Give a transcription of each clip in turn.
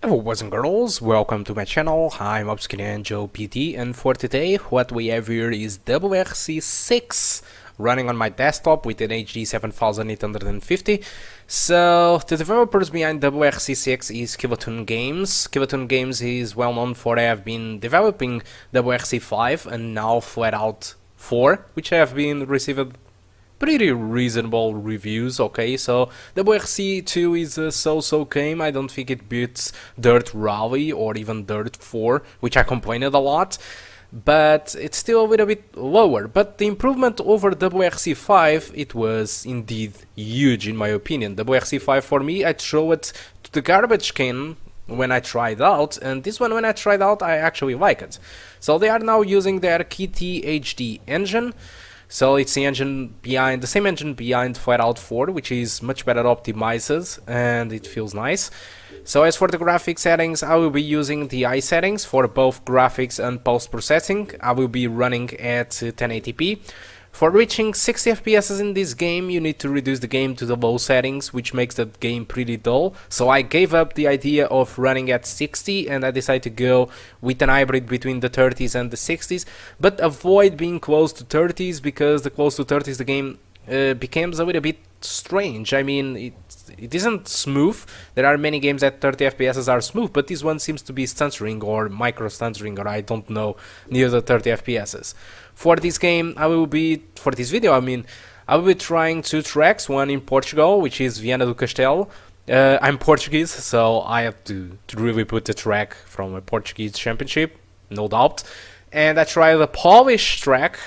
Hello boys and girls, welcome to my channel. I'm Upskin Joe PT, and for today what we have here is WRC 6 running on my desktop with an HD 7850. So the developers behind WRC 6 is Gigabyte Games. Gigabyte Games is well known for have been developing WRC 5 and now Flatout 4, which have been received pretty reasonable reviews. Okay, so WRC 2 is a so-so game. I don't think it beats Dirt Rally or even Dirt 4, which I complained a lot, but it's still a little bit lower. But the improvement over WRC 5, it was indeed huge in my opinion. WRC 5 for me, I throw it to the garbage can when I tried out, and this one when I tried out I actually like it. So they are now using their KT HD engine. So it's the same engine behind Flatout 4, which is much better optimized and it feels nice. So as for the graphics settings, I will be using the high settings for both graphics and post-processing. I will be running at 1080p. For reaching 60 FPS in this game, you need to reduce the game to the low settings, which makes the game pretty dull. So I gave up the idea of running at 60 and I decided to go with an hybrid between the 30s and the 60s, but avoid being close to 30s, because the close to 30s the game becomes a little bit strange. I mean, it isn't smooth. There are many games at 30 FPS are smooth, but this one seems to be stuttering or micro stuttering, or I don't know, near the 30 FPS. For this game, for this video, I will be trying two tracks, one in Portugal, which is Viana do Castelo. I'm Portuguese, so I have to really put the track from a Portuguese championship, no doubt. And I tried the Polish track,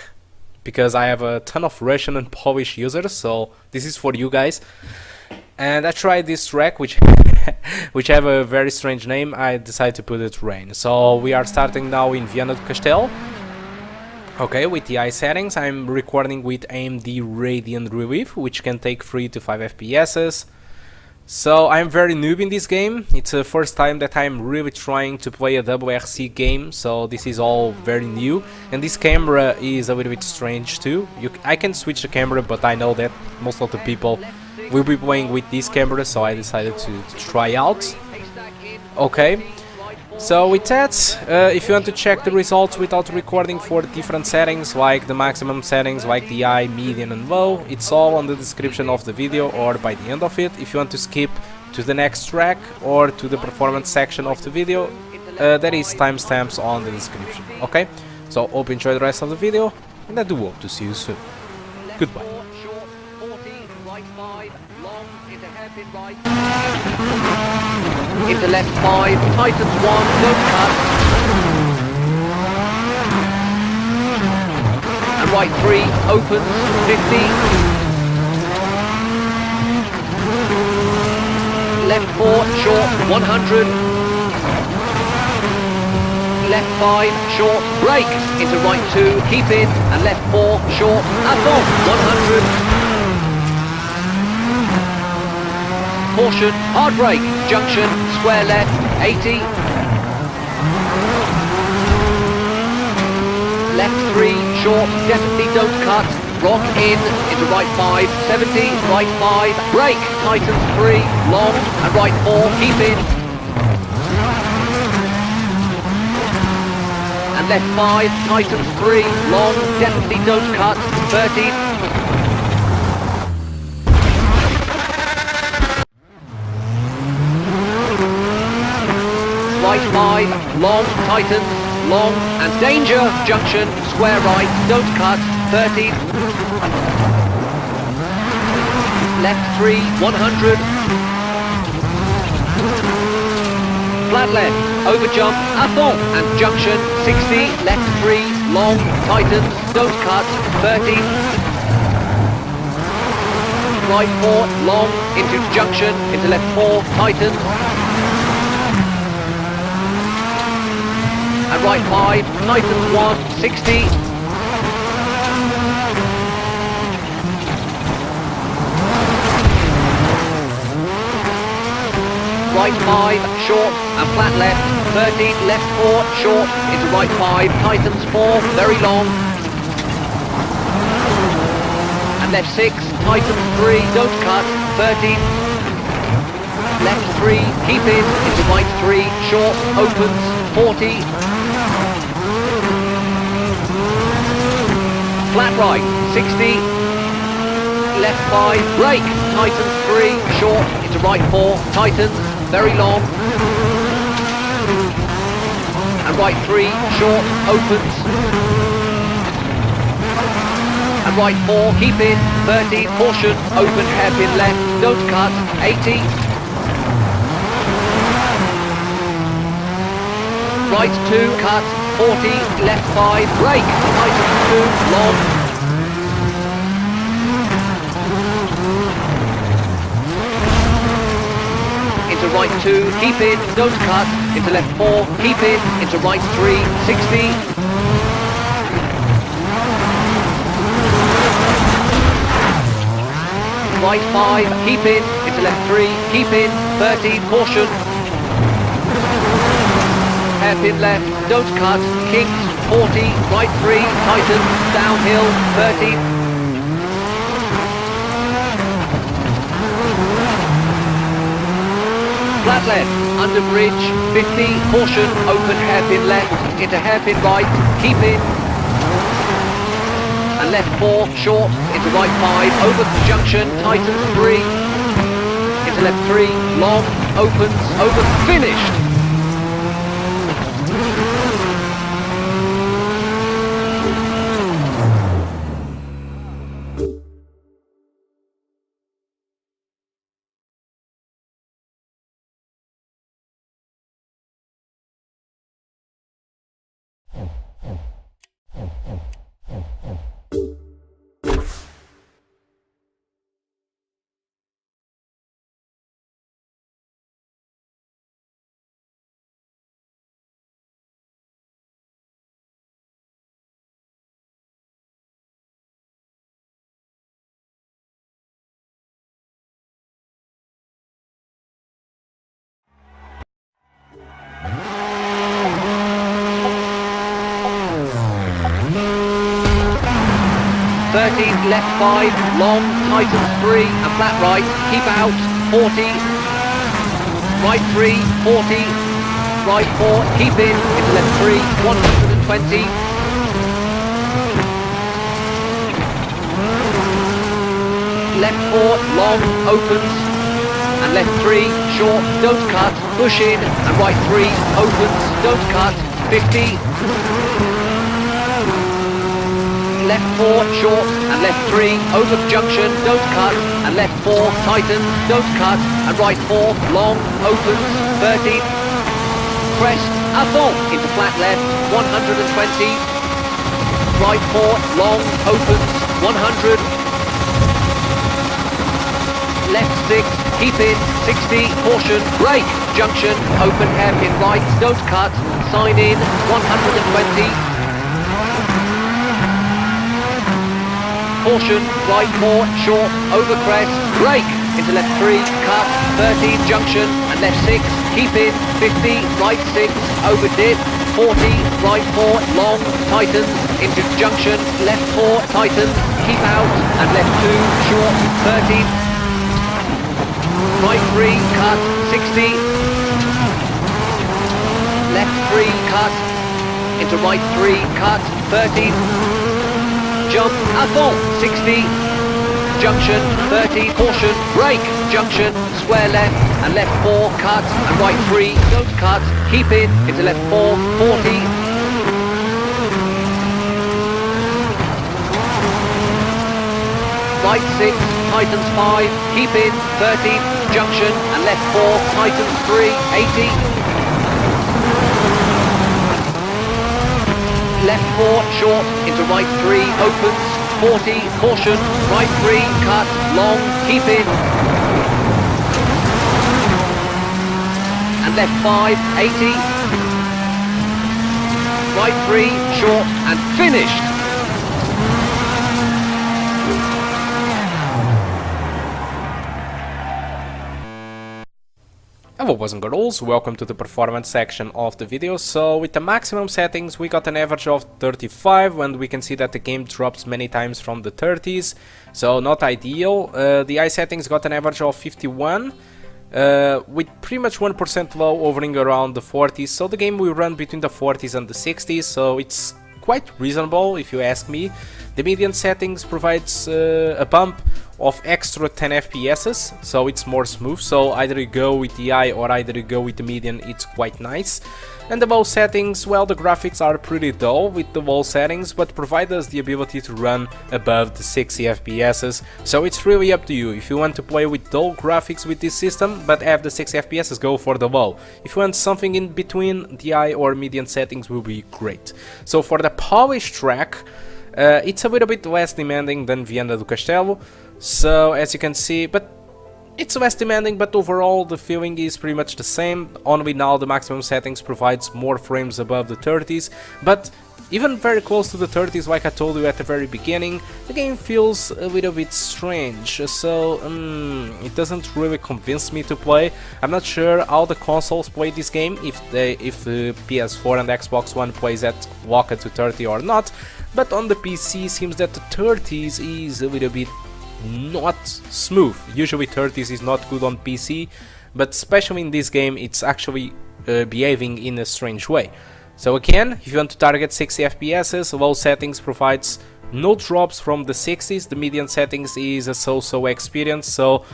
because I have a ton of Russian and Polish users, so this is for you guys. And I tried this track, which have a very strange name. I decided to put it Rain. So we are starting now in Viana do Castelo. Okay, with the high settings, I'm recording with AMD Radeon Relive, which can take 3 to 5 FPS. So I'm very noob in this game. It's the first time that I'm really trying to play a WRC game, so this is all very new. And this camera is a little bit strange too. I can switch the camera, but I know that most of the people will be playing with this camera, so I decided to try out. Okay. So with that, if you want to check the results without recording for different settings, like the maximum settings, like the high, medium and low, it's all on the description of the video or by the end of it. If you want to skip to the next track or to the performance section of the video, there is timestamps on the description. Okay, so hope you enjoy the rest of the video, and I do hope to see you soon. Goodbye. Into left 5, tightens 1, don't cut. And right 3, opens, 50. Left 4, short, 100. Left 5, short, brake. Into right 2, keep in. And left 4, short, that's off, 100. Caution, hard brake, junction, square left, 80. Left 3, short, definitely don't cut. Rock in, into right 5, 70, right 5, brake, tightens 3, long, and right 4, keep in. And left 5, tightens 3, long, definitely don't cut, 30. Right 5, long, tightens, long, and danger, junction, square right, don't cut, 30. Left 3, 100. Flat left, over jump, à fond, and junction, 60. Left 3, long, tightens, don't cut, 30. Right 4, long, into junction, into left 4, tightens. And right 5, tightens 1, 60. Right 5, short, and flat left, 30, left 4, short, into right 5, tightens 4, very long. And left 6, tightens 3, don't cut, 30. left 3, keep in, into right 3, short, opens, 40. Flat right, 60. Left 5, brake, tightens 3, short, into right 4, tightens, very long. And right 3, short, opens. And right 4, keep in, 30, caution, open hairpin left, don't cut, 80. Right 2, cut, 40, left 5, brake, tightens 2, long. Into right 2, keep in, don't cut, into left 4, keep in, into right 3, 60. Right 5, keep in, into left 3, keep in, 30, caution. Hairpin left, don't cut, kinks, 40, right 3, tightens, downhill, 30. Flat left, under bridge, 50, caution, open hairpin left, into hairpin right, keep in. And left 4, short, into right 5, over junction, tightens 3. Into left 3, long, opens, over, finished. Left 5, long, tightens 3, and flat right, keep out, 40. Right 3, 40. Right 4, keep in, into left 3, 120. Left 4, long, opens, and left 3, short, don't cut, push in, and right 3, opens, don't cut, 50. Left 4, short, and left 3, over junction, don't cut, and left 4, tightens, don't cut, and right 4, long, opens, 30. Crest, avant, into flat left, 120. Right 4, long, opens, 100. Left 6, keep in, 60, caution, brake, junction, open hairpin right, don't cut, sign in, 120. Caution, right 4, short, over crest, brake, into left 3, cut, 30, junction, and left 6, keep in, 50, right 6, over dip, 40, right 4, long, tightens, into junction, left 4, tightens, keep out, and left 2, short, 30, right 3, cut, 60, left 3, cut, into right 3, cut, 30, jump, avant, 60, junction, 30, caution, brake, junction, square left, and left 4, cut, and right 3, don't cut, keep in, into left 4, 40. Right 6, tightens 5, keep in, 30, junction, and left 4, tightens 3, 80. Left 4, short, into right 3, opens, 40, caution, right 3, cut, long, keep in. And left 5, 80. Right 3, short, and finished. Hello boys and girls, welcome to the performance section of the video. So with the maximum settings we got an average of 35, and we can see that the game drops many times from the 30s, so not ideal. The eye settings got an average of 51, with pretty much 1% low hovering around the 40s, so the game will run between the 40s and the 60s, so it's quite reasonable if you ask me. The median settings provides a bump of extra 10 FPS, so it's more smooth, so either you go with the high or either you go with the median, it's quite nice. And the low settings, well, the graphics are pretty dull with the low settings, but provide us the ability to run above the 60 FPS, so it's really up to you. If you want to play with dull graphics with this system, but have the 60 FPS, go for the low. If you want something in between, the high or median settings will be great. So for the polished track, it's a little bit less demanding than Viana do Castelo, so as you can see, but it's less demanding, but overall the feeling is pretty much the same. Only now the maximum settings provides more frames above the 30s, but even very close to the 30s, like I told you at the very beginning, the game feels a little bit strange, so it doesn't really convince me to play. I'm not sure how the consoles play this game, if the PS4 and Xbox One plays at locked to 30 or not, but on the PC seems that the 30s is a little bit not smooth. Usually 30s is not good on PC, but especially in this game it's actually behaving in a strange way. So again, if you want to target 60 FPS, low settings provides no drops from the 60s, the median settings is a so-so experience, so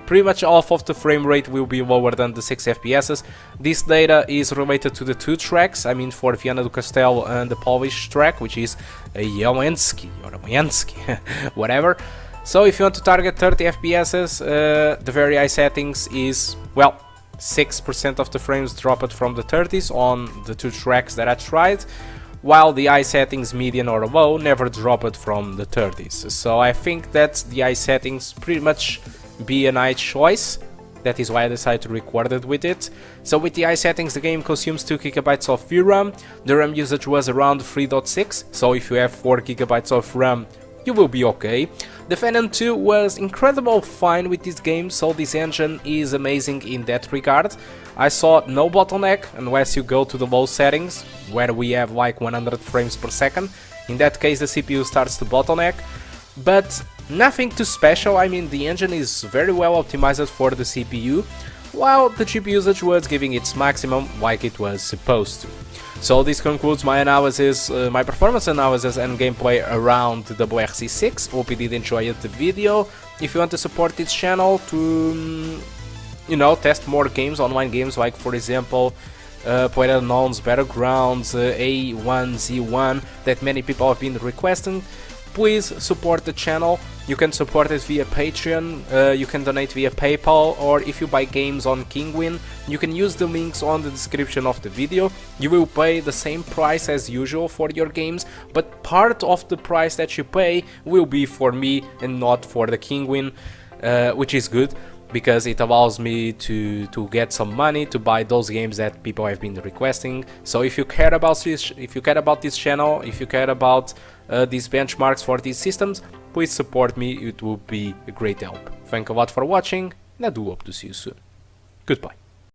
pretty much half of the frame rate will be lower than the 60 FPS. This data is related to the two tracks, I mean for Viana do Castelo and the polished track, which is a Wieliczki or a Wieliczki, whatever. So if you want to target 30 FPS, the very high settings is, well, 6% of the frames dropped from the 30s on the two tracks that I tried, while the high settings, median or low, never dropped from the 30s. So I think that the high settings pretty much be a nice choice. That is why I decided to record it with it. So with the high settings, the game consumes 2 GB of VRAM. The RAM usage was around 3.6, so if you have 4 GB of RAM, you will be okay. The Phenom II was incredible fine with this game, so this engine is amazing in that regard. I saw no bottleneck unless you go to the low settings, where we have like 100 frames per second. In that case the CPU starts to bottleneck, but nothing too special. I mean, the engine is very well optimized for the CPU, while the GPU usage was giving its maximum like it was supposed to. So this concludes my analysis, my performance analysis and gameplay around the WRC 6. Hope you did enjoy the video. If you want to support this channel to, you know, test more games, online games, like for example PlayerUnknown's Battlegrounds, A1Z1, that many people have been requesting, please support the channel. You can support it via Patreon, you can donate via PayPal, or if you buy games on Kinguin, you can use the links on the description of the video. You will pay the same price as usual for your games, but part of the price that you pay will be for me and not for the Kinguin, which is good, because it allows me to get some money to buy those games that people have been requesting. So if you care about this, channel, if you care about these benchmarks for these systems, please support me, it will be a great help. Thank you a lot for watching, and I do hope to see you soon. Goodbye.